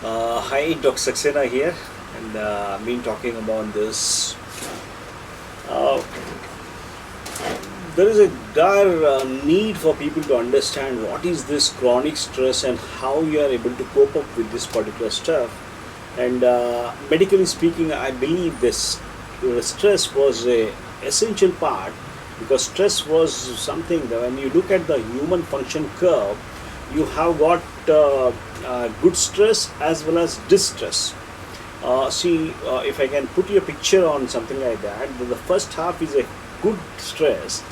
Hi, Dr. Saxena here, and I've been talking about this. Uh, there is a dire need for people to understand what is this chronic stress and how you are able to cope up with this particular stuff. And medically speaking, I believe this stress was a essential part because stress was something that when you look at the human function curve, you have got good stress as well as distress. See, if I can put you a picture on something like that, the first half is a good stress.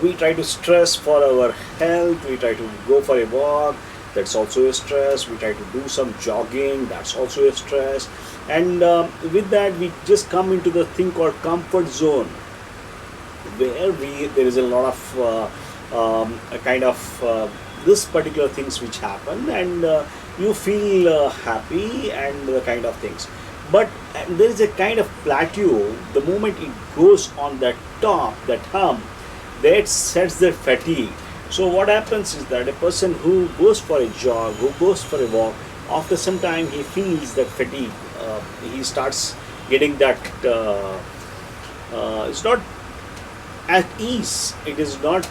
We try to stress for our health, we try to go for a walk, that's also a stress. We try to do some jogging, that's also a stress. And with that, we just come into the thing called comfort zone, where there is a lot of a kind of this particular things which happen, and you feel happy and the kind of things. But there is a kind of plateau. The moment it goes on that top, that hump, that sets the fatigue. So what happens is that a person who goes for a jog, who goes for a walk, after some time he feels that fatigue. He starts getting that. It's not at ease. It's not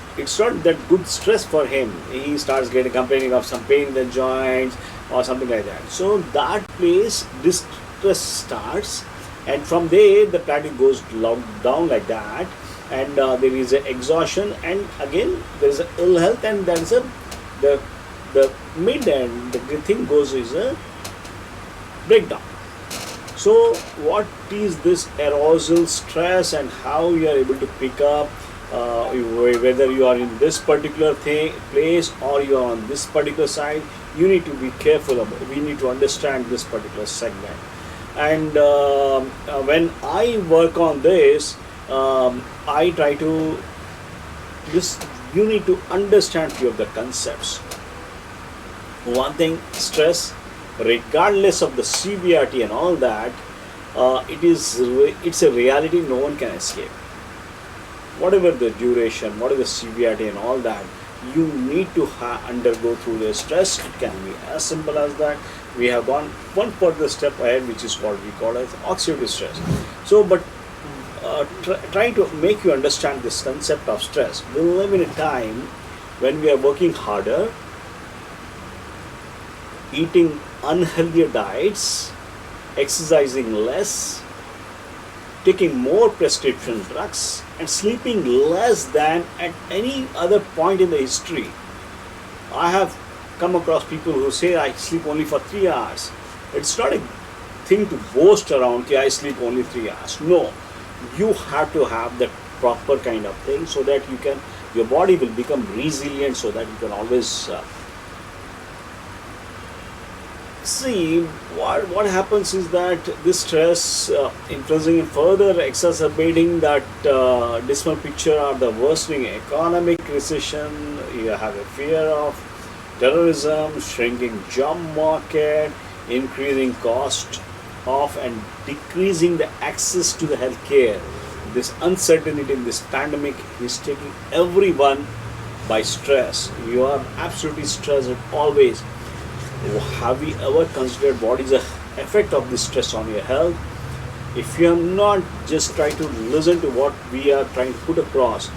that good stress for him. He starts getting complaining of some pain in the joints or something like that. So that place distress starts, and from there the plateau goes down like that, and there is a exhaustion, and again there is a ill health, and there is a the the mid and the thing goes is a breakdown. So, what is this arousal stress and how you are able to pick up, whether you are in this particular place or you are on this particular side? You need to be careful about. We need to understand this particular segment. And when I work on this, I try to this. You need to understand few of the concepts. One thing, stress, regardless of the severity and all that, it's a reality no one can escape. Whatever the duration, whatever the severity and all that, you need to undergo through the stress. It can be as simple as that. We have gone one further step ahead, which is called, we call as oxidative stress. So, but trying to make you understand this concept of stress. We live in a time when we are working harder, eating unhealthier diets, exercising less, taking more prescription drugs, and sleeping less than at any other point in the history. I have come across people who say I sleep only for 3 hours. It's not a thing to boast around, I sleep only 3 hours. No, you have to have that proper kind of thing so that your body will become resilient, so that you can always see. What happens is that this stress influencing and further exacerbating that dismal picture or the worsening economic recession. You have a fear of terrorism, shrinking job market, increasing cost of and decreasing the access to the healthcare. This uncertainty in this pandemic is taking everyone by stress. You are absolutely stressed always. Have you ever considered what is the effect of this stress on your health? If you have not, just try to listen to what we are trying to put across.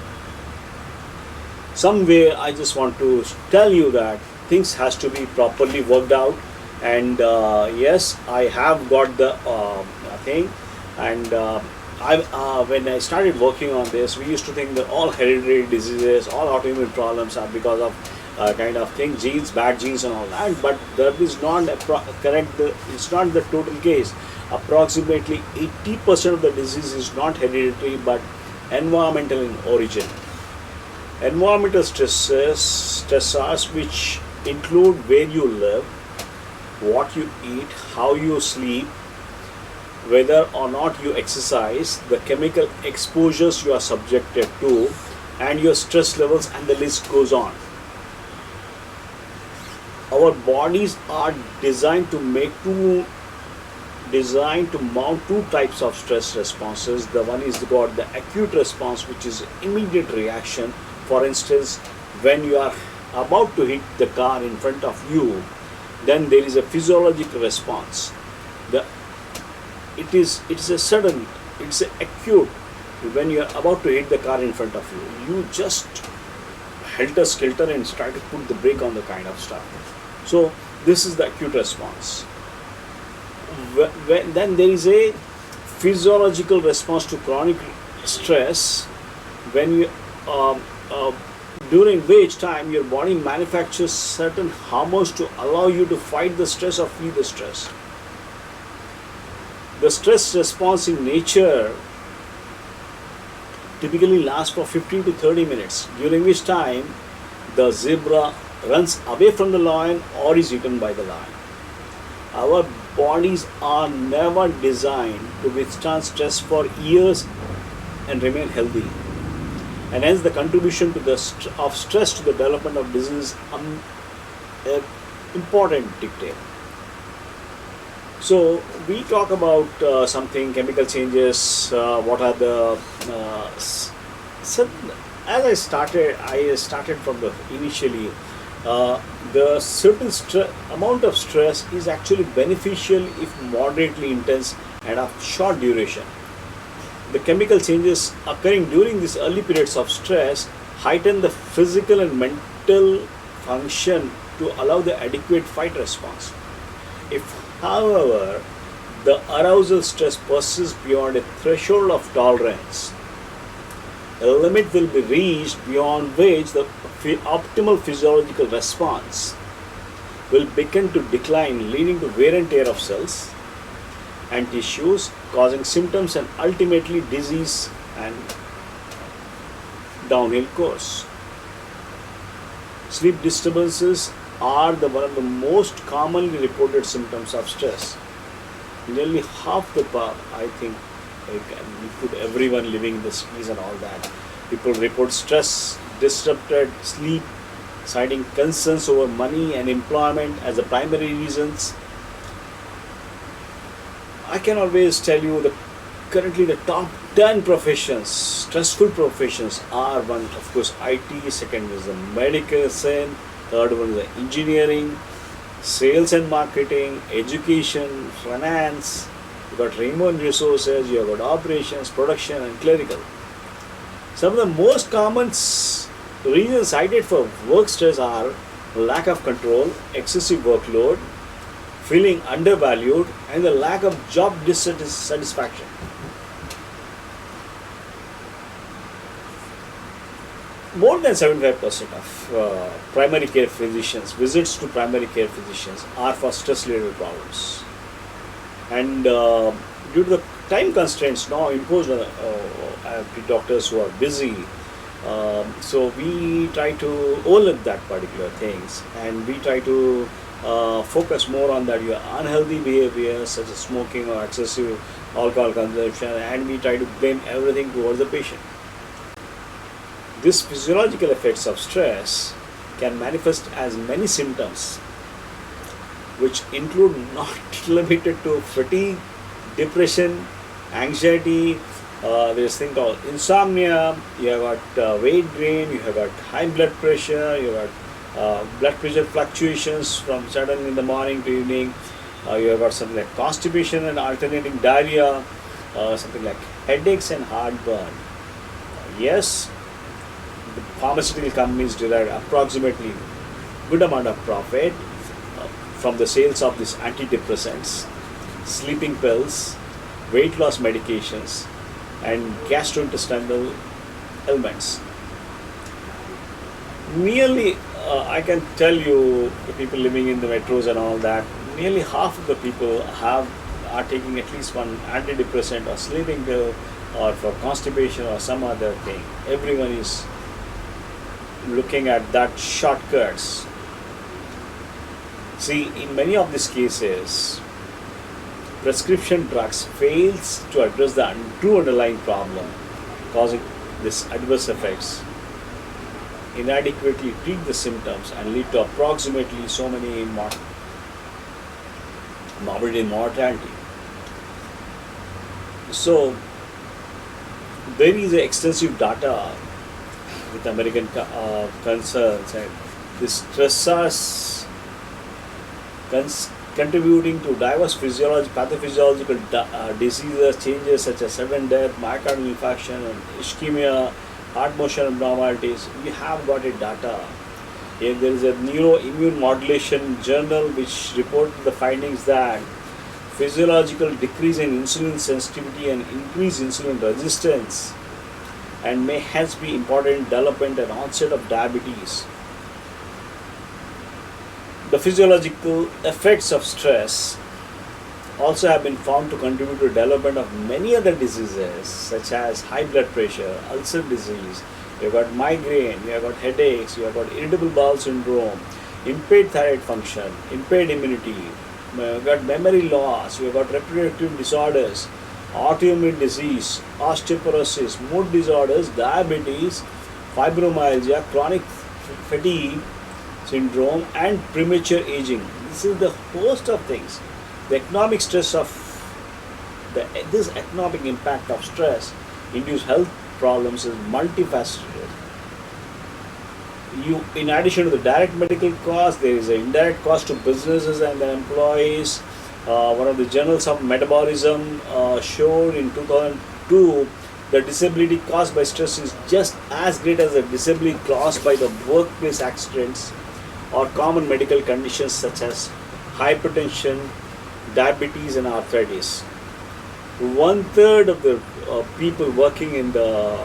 Somewhere I just want to tell you that things has to be properly worked out, and yes, I have got the thing, and when I started working on this, we used to think that all hereditary diseases, all autoimmune problems are because of kind of thing, genes, bad genes and all that, but that is not correct. It's not the total case. Approximately 80% of the disease is not hereditary but environmental in origin. Environmental stressors, which include where you live, what you eat, how you sleep, whether or not you exercise, the chemical exposures you are subjected to, and your stress levels, and the list goes on. Our bodies are designed to mount two types of stress responses. The one is called the acute response, which is immediate reaction. For instance, when you are about to hit the car in front of you, Then there is a physiological response. The it is a sudden, it's a acute. When you are about to hit the car in front of you, you just helter skelter and try to put the brake on the kind of stuff. So this is the acute response. Then there is a physiological response to chronic stress, when you um, uh, during which time your body manufactures certain hormones to allow you to fight the stress or flee the stress. The stress response in nature typically lasts for 15 to 30 minutes, during which time the zebra runs away from the lion or is eaten by the lion. Our bodies are never designed to withstand stress for years and remain healthy. And hence the contribution to of stress to the development of disease is an important detail. So we talk about something, chemical changes, what are the so as I started from the initially, the certain amount of stress is actually beneficial if moderately intense and of short duration. The chemical changes occurring during these early periods of stress heighten the physical and mental function to allow the adequate fight response. If, however, the arousal stress persists beyond a threshold of tolerance, a limit will be reached beyond which the optimal physiological response will begin to decline, leading to wear and tear of cells and tissues, causing symptoms and ultimately disease and downhill course. Sleep disturbances are one of the most commonly reported symptoms of stress. Nearly half the I think, we put everyone living in the cities and all that, people report stress, disrupted sleep, citing concerns over money and employment as the primary reasons. I can always tell you that currently the top 10 professions, stressful professions, are one, of course, IT, second is the medicine, third one is the engineering, sales and marketing, education, finance, you got human resources, you have got operations, production, and clerical. Some of the most common reasons cited for work stress are lack of control, excessive workload, feeling undervalued, and the lack of job dissatisfaction. More than 75% of primary care physicians, visits to primary care physicians are for stress related problems. And due to the time constraints now imposed on doctors who are busy, so we try to overlook that particular things, and we try to focus more on that your unhealthy behaviors such as smoking or excessive alcohol consumption, and we try to blame everything towards the patient. These physiological effects of stress can manifest as many symptoms, which include not limited to fatigue, depression, anxiety. There's thing called insomnia. You have got weight gain. You have got high blood pressure. You have got blood pressure fluctuations from sudden in the morning to evening. You have got something like constipation and alternating diarrhea. Something like headaches and heartburn. Yes, the pharmaceutical companies derive approximately good amount of profit from the sales of these antidepressants, sleeping pills, weight loss medications, and gastrointestinal ailments. Nearly, I can tell you, the people living in the metros and all that, nearly half of the people are taking at least one antidepressant or sleeping pill or for constipation or some other thing. Everyone is looking at that shortcuts. See, in many of these cases, prescription drugs fails to address the true underlying problem, causing these adverse effects, inadequately treat the symptoms, and lead to approximately so many morbidity and mortality. So, there is extensive data with American concerns, and the stressors contributing to diverse pathophysiological diseases, changes such as sudden death, myocardial infarction, and ischemia, heart motion abnormalities. We have got it data. There is a neuroimmune modulation journal which reported the findings that physiological decrease in insulin sensitivity and increased insulin resistance and may hence be important in development and onset of diabetes. The physiological effects of stress also have been found to contribute to development of many other diseases such as high blood pressure, ulcer disease, you have got migraine, you have got headaches, you have got irritable bowel syndrome, impaired thyroid function, impaired immunity, you have got memory loss, you have got reproductive disorders, autoimmune disease, osteoporosis, mood disorders, diabetes, fibromyalgia, chronic fatigue syndrome, and premature aging. This is the host of things. The economic stress of this economic impact of stress induced health problems is multifaceted. In addition to the direct medical cost, there is an indirect cost to businesses and their employees. One of the journals of metabolism showed in 2002 the disability caused by stress is just as great as the disability caused by the workplace accidents or common medical conditions such as hypertension, diabetes, and arthritis. One third of the people working in the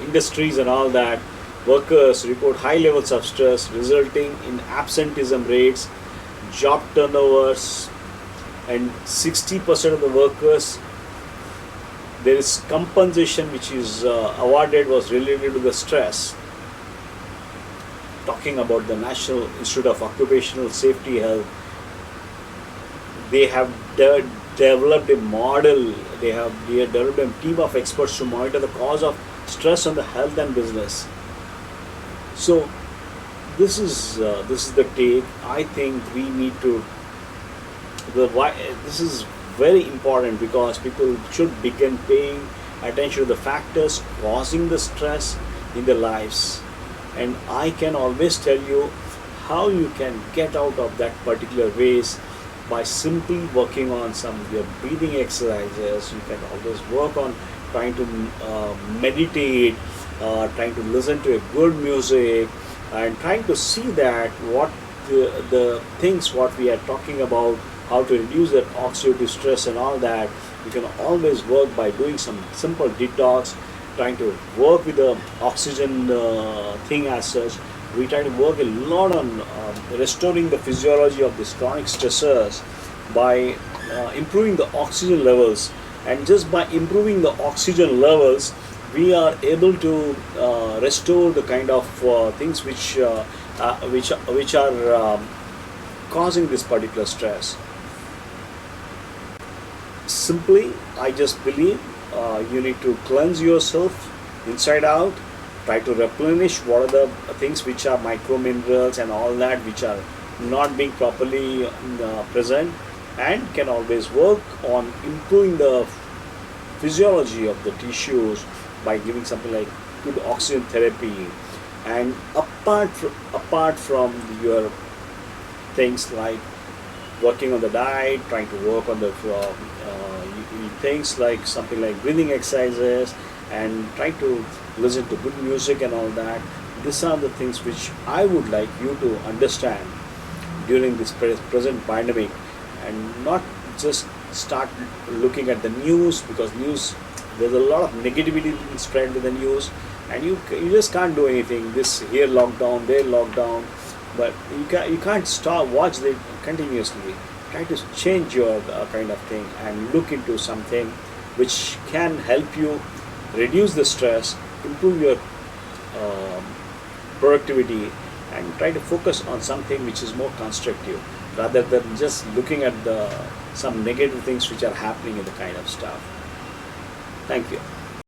industries and all that, workers report high levels of stress resulting in absenteeism rates, job turnovers, and 60% of the workers, there is compensation which is awarded was related to the stress. Talking about the National Institute of Occupational Safety Health, they have developed a model, they have developed a team of experts to monitor the cause of stress on the health and business. So this is the take. I think we need to, this is very important because people should begin paying attention to the factors causing the stress in their lives. And I can always tell you how you can get out of that particular ways by simply working on some of your breathing exercises. You can always work on trying to meditate, trying to listen to a good music, and trying to see that what the things what we are talking about, how to reduce that oxidative stress and all that. You can always work by doing some simple detox, trying to work with the oxygen thing as such. We try to work a lot on restoring the physiology of these chronic stressors by improving the oxygen levels. And just by improving the oxygen levels, we are able to restore the kind of things which are causing this particular stress. Simply, I just believe you need to cleanse yourself inside out. Try to replenish what are the things which are micro minerals and all that which are not being properly present, and can always work on improving the physiology of the tissues by giving something like good oxygen therapy. And apart from your things like working on the diet, trying to work on the things like something like breathing exercises, and trying to listen to good music and all that. These are the things which I would like you to understand during this present pandemic, and not just start looking at the news, because news, there's a lot of negativity being spread with the news, and you just can't do anything. This here lockdown, there lockdown, but you can't stop watch it continuously. Try to change your kind of thing and look into something which can help you reduce the stress, improve your productivity, and try to focus on something which is more constructive rather than just looking at some negative things which are happening in the kind of stuff. Thank you.